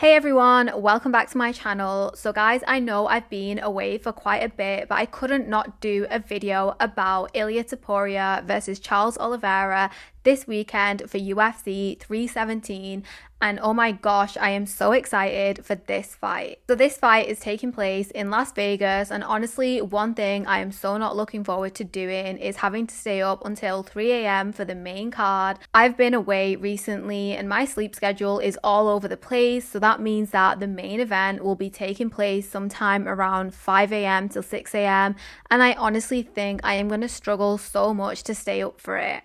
Hey everyone, welcome back to my channel. So guys, I know I've been away for quite a bit, but I couldn't not do a video about Ilia Topuria versus Charles Oliveira this weekend for UFC 317, and oh my gosh, I am so excited for this fight. So this fight is taking place in Las Vegas, and honestly, one thing I am so not looking forward to doing is having to stay up until 3 a.m. for the main card. I've been away recently and my sleep schedule is all over the place, so that means that the main event will be taking place sometime around 5 a.m. till 6 a.m. and I honestly think I am going to struggle so much to stay up for it.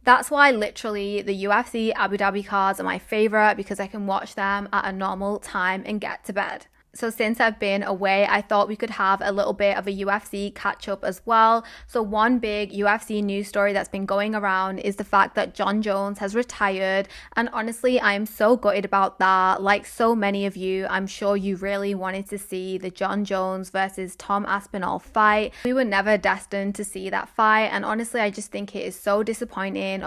That's why literally the UFC Abu Dhabi cards are my favorite, because I can watch them at a normal time and get to bed. So since I've been away, I thought we could have a little bit of a UFC catch up as well. So one big UFC news story that's been going around is the fact that Jon Jones has retired. And honestly, I am so gutted about that. Like so many of you, I'm sure you really wanted to see the Jon Jones versus Tom Aspinall fight. We were never destined to see that fight. And honestly, I just think it is so disappointing.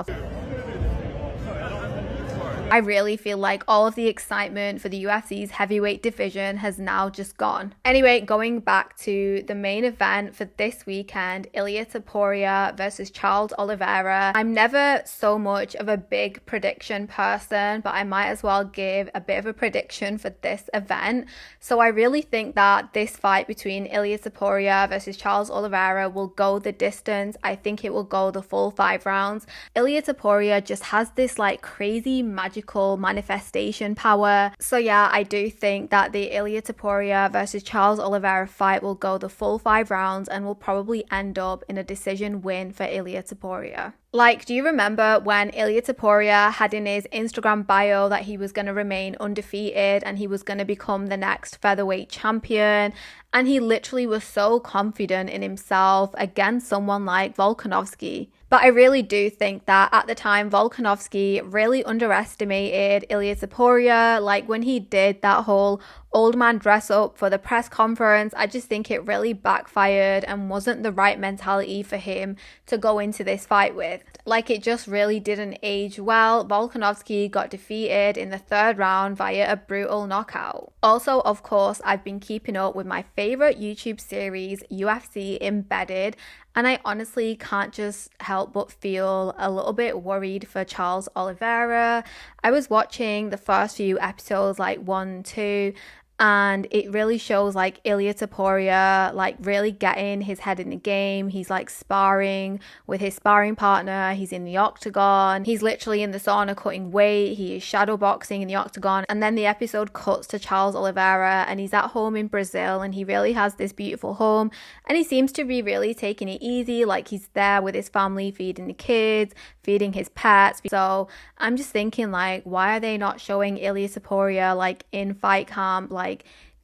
I really feel like all of the excitement for the UFC's heavyweight division has now just gone. Anyway, going back to the main event for this weekend, Ilia Topuria versus Charles Oliveira. I'm never so much of a big prediction person, but I might as well give a bit of a prediction for this event. So I really think that this fight between Ilia Topuria versus Charles Oliveira will go the distance. I think it will go the full 5 rounds. Ilia Topuria just has this like crazy magical manifestation power. So yeah, I do think that the Ilia Topuria versus Charles Oliveira fight will go the full 5 rounds and will probably end up in a decision win for Ilia Topuria. Like, do you remember when Ilia Topuria had in his Instagram bio that he was going to remain undefeated and he was going to become the next featherweight champion? And he literally was so confident in himself against someone like Volkanovski. But I really do think that at the time, Volkanovski really underestimated Ilia Topuria. Like when he did that whole old man dress up for the press conference, I just think it really backfired and wasn't the right mentality for him to go into this fight with. Like it just really didn't age well. Volkanovski got defeated in the 3rd round via a brutal knockout. Also, of course, I've been keeping up with my favorite YouTube series, UFC Embedded, and I honestly can't just help but feel a little bit worried for Charles Oliveira. I was watching the first few episodes, like 1, 2, and it really shows like Ilia Topuria like really getting his head in the game. He's like sparring with his sparring partner. He's in the octagon. He's literally in the sauna cutting weight. He is shadow boxing in the octagon. And then the episode cuts to Charles Oliveira and he's at home in Brazil, and he really has this beautiful home, and he seems to be really taking it easy. Like he's there with his family, feeding the kids, feeding his pets. So I'm just thinking, like, why are they not showing Ilia Topuria like in fight camp? Like,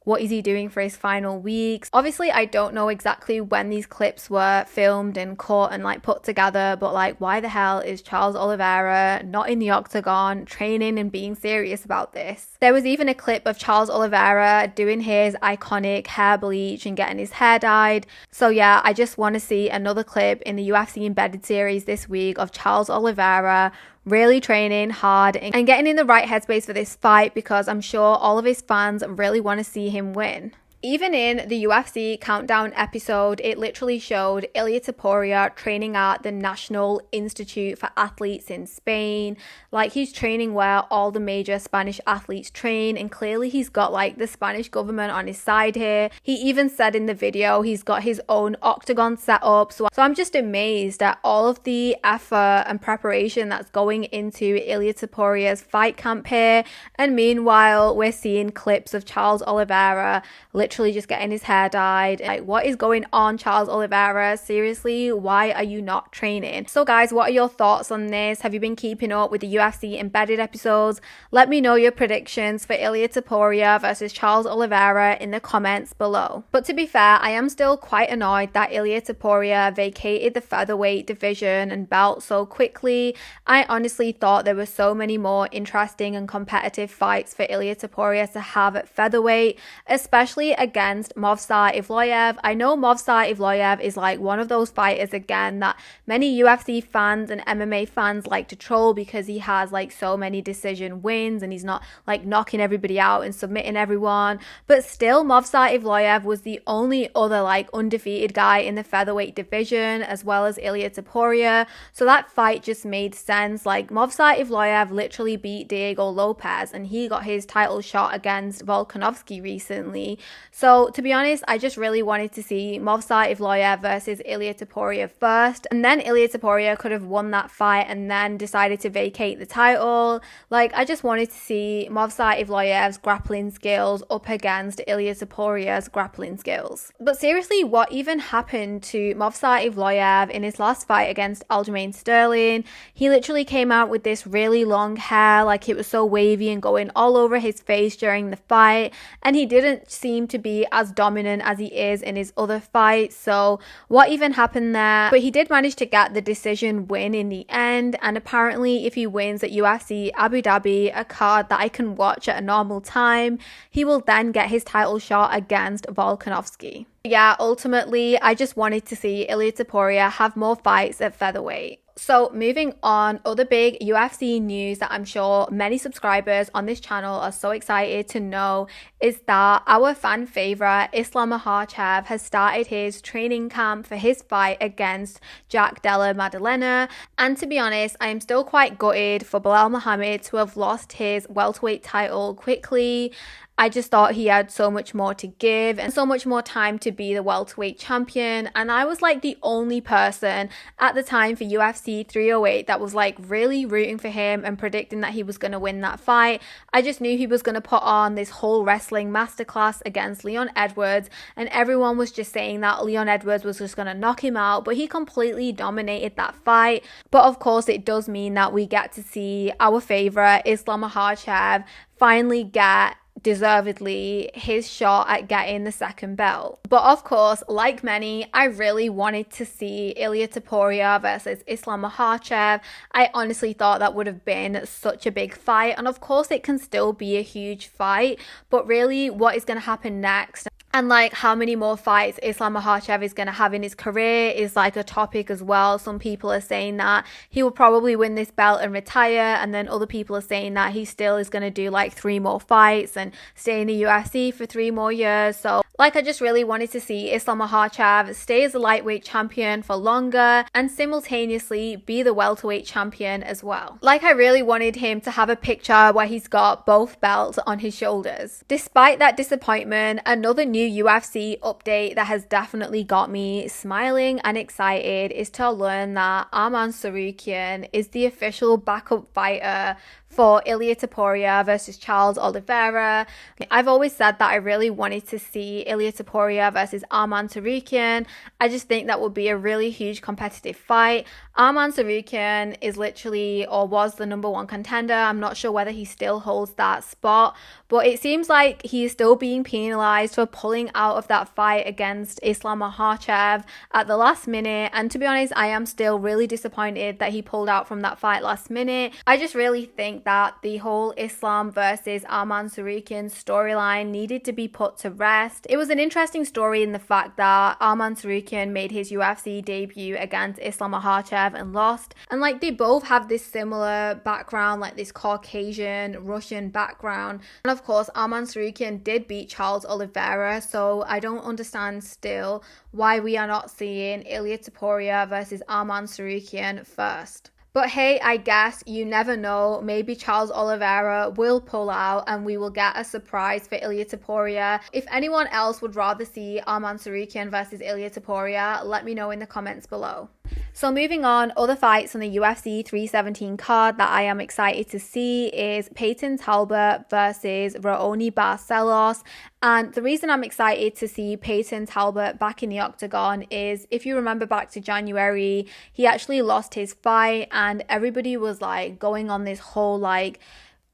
what is he doing for his final weeks? Obviously, I don't know exactly when these clips were filmed and cut and like put together, but like, why the hell is Charles Oliveira not in the octagon training and being serious about this? There was even a clip of Charles Oliveira doing his iconic hair bleach and getting his hair dyed. So yeah, I just want to see another clip in the UFC Embedded series this week of Charles Oliveira really training hard and getting in the right headspace for this fight, because I'm sure all of his fans really want to see him win. Even in the UFC countdown episode, it literally showed Ilia Topuria training at the National Institute for Athletes in Spain. Like he's training where all the major Spanish athletes train, and clearly he's got like the Spanish government on his side here. He even said in the video he's got his own octagon set up. So I'm just amazed at all of the effort and preparation that's going into Ilia Topuria's fight camp here. And meanwhile, we're seeing clips of Charles Oliveira literally just getting his hair dyed. Like, what is going on, Charles Oliveira? Seriously, why are you not training? So guys, what are your thoughts on this? Have you been keeping up with the UFC Embedded episodes? Let me know your predictions for Ilia Topuria versus Charles Oliveira in the comments below. But to be fair, I am still quite annoyed that Ilia Topuria vacated the featherweight division and belt so quickly. I honestly thought there were so many more interesting and competitive fights for Ilia Topuria to have at featherweight, especially against Movsar Evloev. I know Movsar Evloev is like one of those fighters again that many UFC fans and MMA fans like to troll because he has like so many decision wins and he's not like knocking everybody out and submitting everyone. But still, Movsar Evloev was the only other like undefeated guy in the featherweight division, as well as Ilia Topuria. So that fight just made sense. Like, Movsar Evloev literally beat Diego Lopez and he got his title shot against Volkanovski recently. So to be honest, I just really wanted to see Movsar Evloev versus Ilia Topuria first, and then Ilia Topuria could have won that fight and then decided to vacate the title. Like, I just wanted to see Movsar Evloev's grappling skills up against Ilia Topuria's grappling skills. But seriously, what even happened to Movsar Evloev in his last fight against Aljamain Sterling? He literally came out with this really long hair, like it was so wavy and going all over his face during the fight, and he didn't seem to be as dominant as he is in his other fights. So what even happened there? But he did manage to get the decision win in the end, and apparently if he wins at UFC Abu Dhabi, a card that I can watch at a normal time, he will then get his title shot against Volkanovski. Yeah, ultimately, I just wanted to see Ilia Topuria have more fights at featherweight. So moving on, other big UFC news that I'm sure many subscribers on this channel are so excited to know is that our fan favorite Islam Makhachev has started his training camp for his fight against Jack Della Maddalena. And to be honest, I am still quite gutted for Belal Muhammad to have lost his welterweight title quickly. I just thought he had so much more to give and so much more time to be the welterweight champion. And I was like the only person at the time for UFC 308 that was like really rooting for him and predicting that he was going to win that fight. I just knew he was going to put on this whole wrestling masterclass against Leon Edwards, and everyone was just saying that Leon Edwards was just going to knock him out, but he completely dominated that fight. But of course, it does mean that we get to see our favorite Islam Makhachev finally get deservedly his shot at getting the second belt. But of course, like many, I really wanted to see Ilia Topuria versus Islam Makhachev. I honestly thought that would have been such a big fight, and of course it can still be a huge fight, but really what is going to happen next and like how many more fights Islam Makhachev is going to have in his career is like a topic as well. Some people are saying that he will probably win this belt and retire, and then other people are saying that he still is going to do like 3 more fights and stay in the UFC for 3 more years. So like, I just really wanted to see Islam Makhachev stay as a lightweight champion for longer and simultaneously be the welterweight champion as well. Like, I really wanted him to have a picture where he's got both belts on his shoulders. Despite that disappointment, another new UFC update that has definitely got me smiling and excited is to learn that Arman Tsarukyan is the official backup fighter for Ilia Topuria versus Charles Oliveira. I've always said that I really wanted to see Ilia Topuria versus Arman Tsarukyan. I just think that would be a really huge competitive fight. Arman Tsarukyan is literally, or was, the number 1 contender. I'm not sure whether he still holds that spot, but it seems like he is still being penalized for pulling out of that fight against Islam Makhachev at the last minute. And to be honest, I am still really disappointed that he pulled out from that fight last minute. I just really think that the whole Islam versus Arman Tsarukyan storyline needed to be put to rest. It was an interesting story in the fact that Arman Tsarukyan made his UFC debut against Islam Makhachev and lost, and like, they both have this similar background, like this Caucasian Russian background. And of course, Arman Tsarukyan did beat Charles Oliveira, so I don't understand still why we are not seeing Ilia Topuria versus Arman Tsarukyan first. But hey, I guess you never know. Maybe Charles Oliveira will pull out and we will get a surprise for Ilia Topuria. If anyone else would rather see Arman Tsarukyan versus Ilia Topuria, let me know in the comments below. So moving on, other fights on the UFC 317 card that I am excited to see is Peyton Talbot versus Raoni Barcelos. And the reason I'm excited to see Peyton Talbot back in the octagon is, if you remember back to January, he actually lost his fight and everybody was like going on this whole like,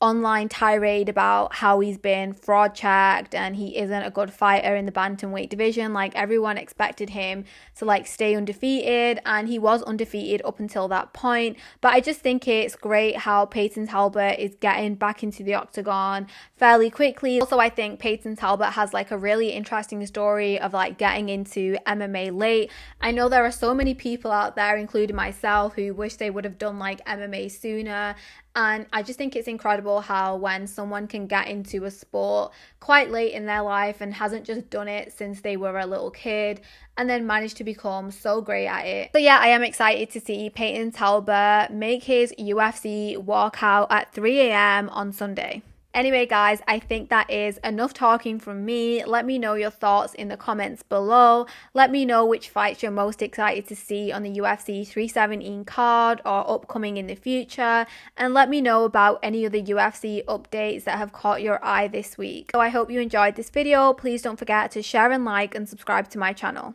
online tirade about how he's been fraud checked and he isn't a good fighter in the bantamweight division. Like, everyone expected him to like stay undefeated, and he was undefeated up until that point. But I just think it's great how Peyton Talbot is getting back into the octagon fairly quickly. Also, I think Peyton Talbot has like a really interesting story of like getting into MMA late. I know there are so many people out there, including myself, who wish they would have done like MMA sooner. And I just think it's incredible how when someone can get into a sport quite late in their life and hasn't just done it since they were a little kid and then managed to become so great at it. So yeah, I am excited to see Peyton Talbot make his UFC walkout at 3 a.m. on Sunday. Anyway, guys, I think that is enough talking from me. Let me know your thoughts in the comments below. Let me know which fights you're most excited to see on the UFC 317 card or upcoming in the future. And let me know about any other UFC updates that have caught your eye this week. So I hope you enjoyed this video. Please don't forget to share and like and subscribe to my channel.